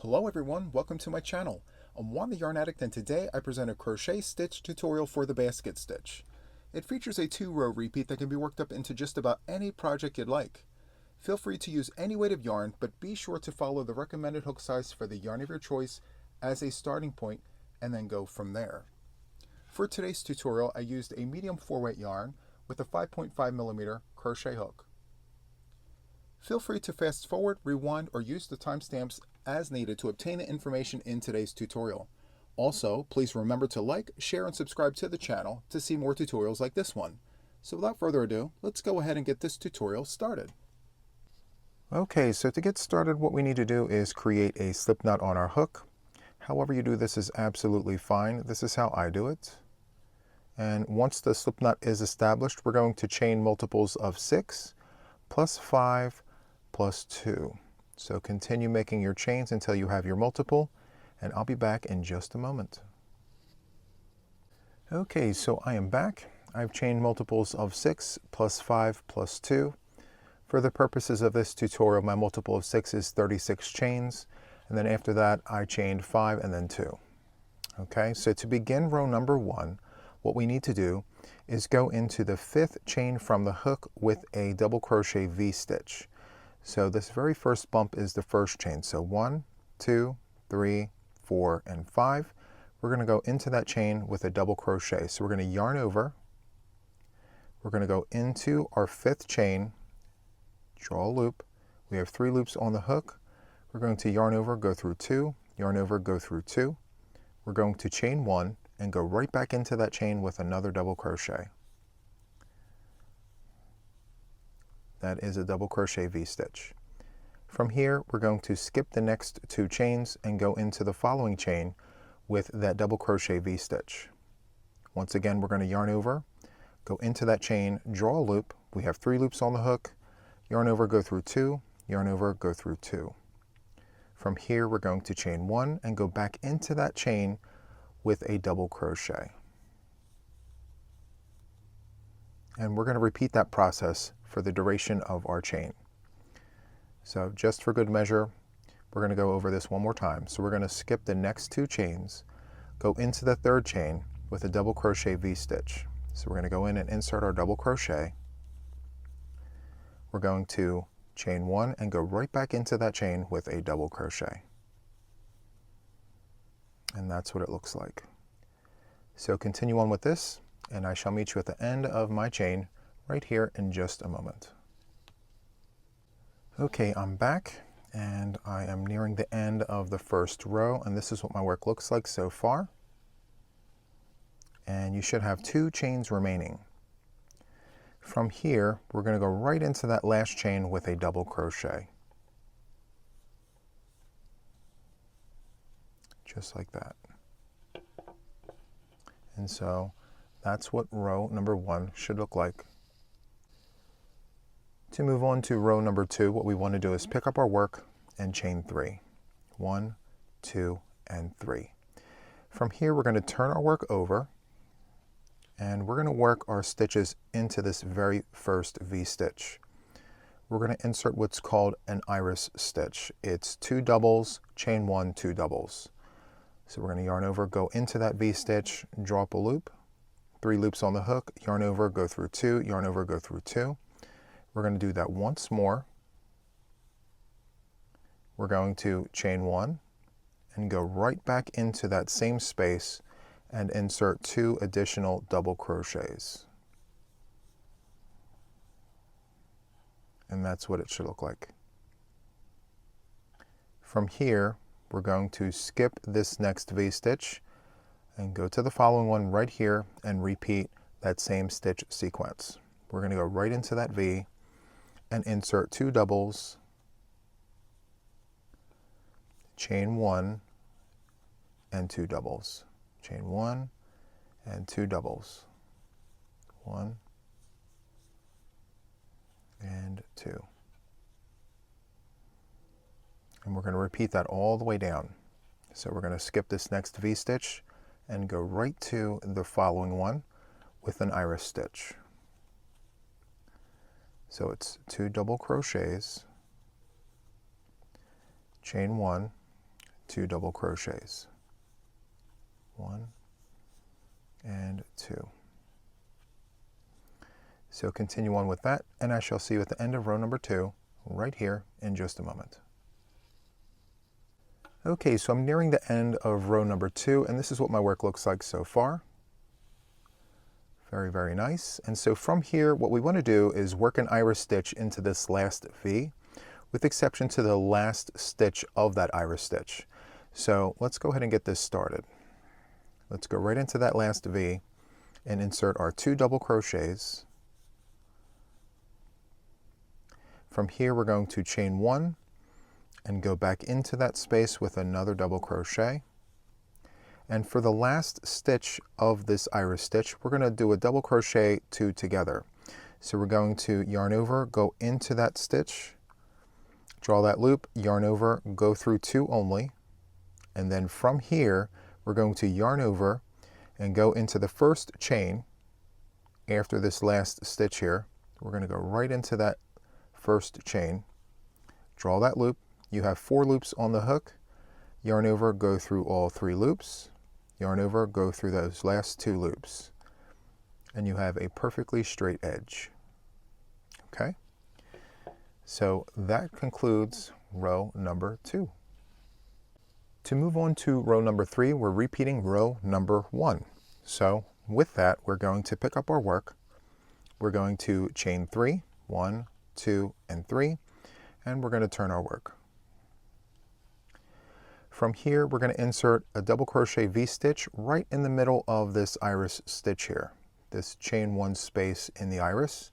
Hello everyone, welcome to my channel. I'm Juan the Yarn Addict, and today I present a crochet stitch tutorial for the basket stitch. It features a 2-row repeat that can be worked up into just about any project you'd like. Feel free to use any weight of yarn, but be sure to follow the recommended hook size for the yarn of your choice as a starting point and then go from there. For today's tutorial, I used a medium 4-weight yarn with a 5.5mm crochet hook. Feel free to fast forward, rewind, or use the timestamps as needed to obtain the information in today's tutorial. Also, please remember to like, share, and subscribe to the channel to see more tutorials like this one. So without further ado, let's go ahead and get this tutorial started. Okay, so to get started, what we need to do is create a slip knot on our hook. However you do this is absolutely fine. This is how I do it. And once the slip knot is established, we're going to chain multiples of 6 plus 5 plus 2. So continue making your chains until you have your multiple, and I'll be back in just a moment. Okay, so I am back. I've chained multiples of 6 plus 5 plus 2. For the purposes of this tutorial, my multiple of 6 is 36 chains, and then after that I chained 5 and then 2. Okay, so to begin row number 1, what we need to do is go into the 5th chain from the hook with a double crochet V-stitch. So this very first bump is the first chain. So 1, 2, 3, 4, and 5. We're going to go into that chain with a double crochet. So we're going to yarn over. We're going to go into our 5th chain, draw a loop. We have 3 loops on the hook. We're going to yarn over, go through 2, yarn over, go through 2. We're going to chain 1 and go right back into that chain with another double crochet. That is a double crochet V-stitch. From here, we're going to skip the next 2 chains and go into the following chain with that double crochet V-stitch. Once again, we're going to yarn over, go into that chain, draw a loop. We have 3 loops on the hook. Yarn over, go through 2, yarn over, go through 2. From here, we're going to chain 1 and go back into that chain with a double crochet. And we're going to repeat that process for the duration of our chain. So just for good measure, we're going to go over this one more time. So we're going to skip the next 2 chains, go into the 3rd chain with a double crochet V-stitch. So we're going to go in and insert our double crochet. We're going to chain 1 and go right back into that chain with a double crochet. And that's what it looks like. So continue on with this, and I shall meet you at the end of my chain right here in just a moment. Okay, I'm back, and I am nearing the end of the 1st row, and this is what my work looks like so far. And you should have 2 chains remaining. From here, we're going to go right into that last chain with a double crochet. Just like that. And so that's what row number 1 should look like. To move on to row number 2, what we want to do is pick up our work and chain 3. 1, 2, and 3. From here, we're going to turn our work over, and we're going to work our stitches into this very first V-stitch. We're going to insert what's called an iris stitch. It's 2 doubles, chain 1, 2 doubles. So we're going to yarn over, go into that V-stitch, draw up a loop, 3 loops on the hook, yarn over, go through 2, yarn over, go through 2. We're going to do that once more. We're going to chain 1 and go right back into that same space and insert 2 additional double crochets. And that's what it should look like. From here, we're going to skip this next V-stitch and go to the following one right here and repeat that same stitch sequence. We're going to go right into that V and insert 2 doubles, chain 1 and 2 doubles, chain 1 and 2 doubles, 1 and 2. And we're going to repeat that all the way down. So we're going to skip this next V-stitch and go right to the following one with an iris stitch. So it's 2 double crochets, chain 1, 2 double crochets. 1 and 2. So continue on with that, and I shall see you at the end of row number 2 right here in just a moment. Okay, so I'm nearing the end of row number 2, and this is what my work looks like so far. Very, very nice. And so from here, what we want to do is work an iris stitch into this last V, with exception to the last stitch of that iris stitch. So let's go ahead and get this started. Let's go right into that last V and insert our 2 double crochets. From here, we're going to chain 1 and go back into that space with another double crochet. And for the last stitch of this iris stitch, we're going to do a double crochet 2 together. So we're going to yarn over, go into that stitch, draw that loop, yarn over, go through 2 only, and then from here we're going to yarn over and go into the first chain after this last stitch here. We're going to go right into that first chain, draw that loop. You have 4 loops on the hook, yarn over, go through all 3 loops, yarn over, go through those last 2 loops, and you have a perfectly straight edge. Okay, so that concludes row number 2. To move on to row number 3, we're repeating row number 1. So with that, we're going to pick up our work. We're going to chain 3, 1, 2, and 3, and we're going to turn our work. From here, we're going to insert a double crochet V-stitch right in the middle of this iris stitch here, this chain 1 space in the iris.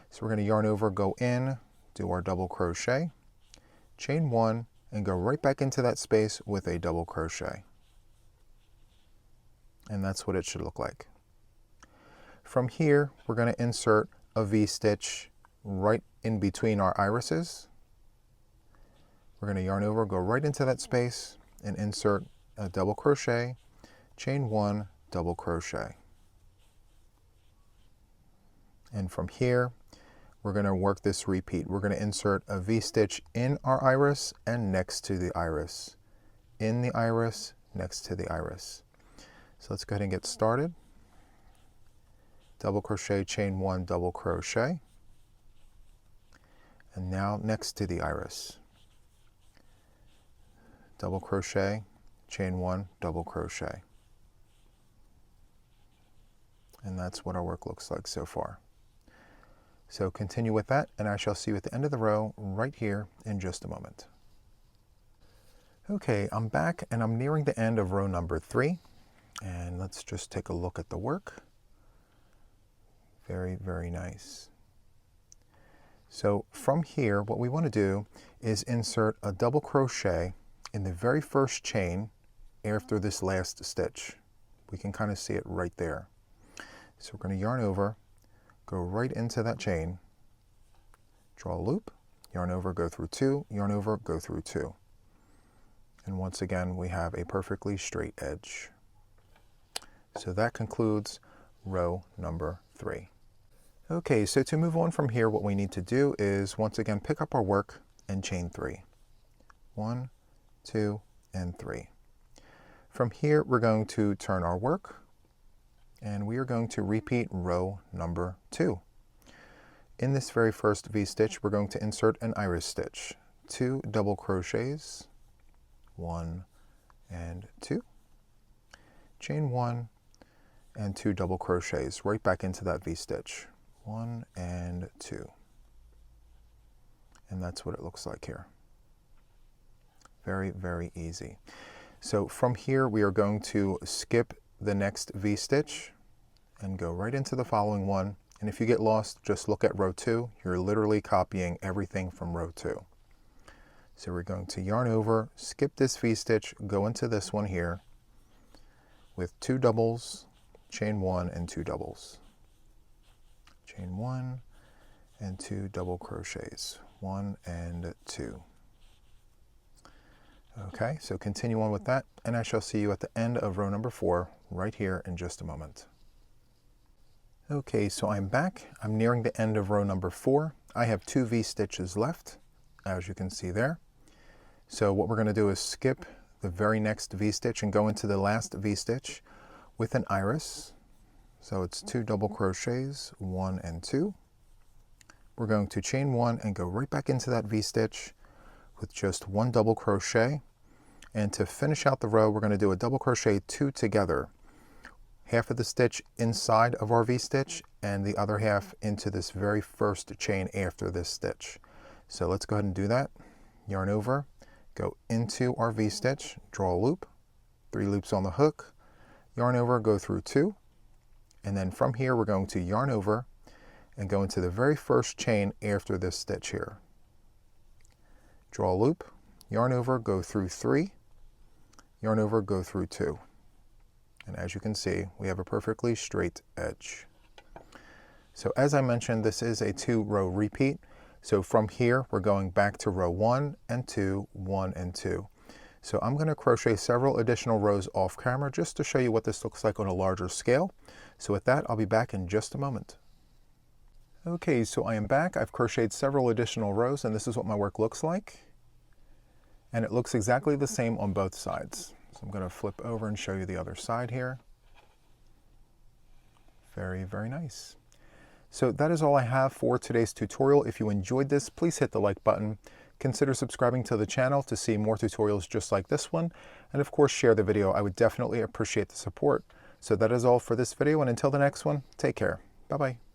So we're going to yarn over, go in, do our double crochet, chain 1, and go right back into that space with a double crochet. And that's what it should look like. From here, we're going to insert a V-stitch right in between our irises. We're going to yarn over, go right into that space, and insert a double crochet, chain 1, double crochet. And from here, we're going to work this repeat. We're going to insert a V-stitch in our iris and next to the iris. In the iris, next to the iris. So let's go ahead and get started. Double crochet, chain 1, double crochet. And now next to the iris. Double crochet, chain 1, double crochet. And that's what our work looks like so far. So continue with that, and I shall see you at the end of the row right here in just a moment. Okay, I'm back and I'm nearing the end of row number 3. And let's just take a look at the work. Very, very nice. So from here, what we want to do is insert a double crochet in the very first chain after this last stitch. We can kind of see it right there. So we're going to yarn over, go right into that chain, draw a loop, yarn over, go through 2, yarn over, go through 2. And once again, we have a perfectly straight edge. So that concludes row number 3. Okay, so to move on from here, what we need to do is once again pick up our work and chain 3. 1, 2, and 3. From here, we're going to turn our work, and we are going to repeat row number 2. In this very first V-stitch, we're going to insert an iris stitch. 2 double crochets, 1 and 2, chain 1, and 2 double crochets right back into that V-stitch. 1 and 2. And that's what it looks like here. Very, very easy. So from here, we are going to skip the next V-stitch and go right into the following one. And if you get lost, just look at row 2. You're literally copying everything from row 2. So we're going to yarn over, skip this V-stitch, go into this one here with 2 doubles, chain 1 and 2 doubles. Chain 1 and 2 double crochets, 1 and 2. Okay, so continue on with that, and I shall see you at the end of row number 4 right here in just a moment. Okay, so I'm back. I'm nearing the end of row number 4. I have 2 V-stitches left, as you can see there. So what we're going to do is skip the very next V-stitch and go into the last V-stitch with an iris. So it's 2 double crochets, 1 and 2. We're going to chain 1 and go right back into that V-stitch with just 1 double crochet. And to finish out the row, we're going to do a double crochet 2 together. Half of the stitch inside of our V-stitch and the other half into this very first chain after this stitch. So let's go ahead and do that. Yarn over, go into our V-stitch, draw a loop, 3 loops on the hook, yarn over, go through 2, and then from here we're going to yarn over and go into the very first chain after this stitch here. Draw a loop, yarn over, go through 3, yarn over, go through 2. And as you can see, we have a perfectly straight edge. So as I mentioned, this is a 2-row repeat. So from here, we're going back to row 1 and 2, 1 and 2. So I'm going to crochet several additional rows off camera just to show you what this looks like on a larger scale. So with that, I'll be back in just a moment. Okay, so I am back. I've crocheted several additional rows, and this is what my work looks like. And it looks exactly the same on both sides. So I'm going to flip over and show you the other side here. Very, very nice. So that is all I have for today's tutorial. If you enjoyed this, please hit the like button. Consider subscribing to the channel to see more tutorials just like this one. And of course, share the video. I would definitely appreciate the support. So that is all for this video. And until the next one, take care. Bye-bye.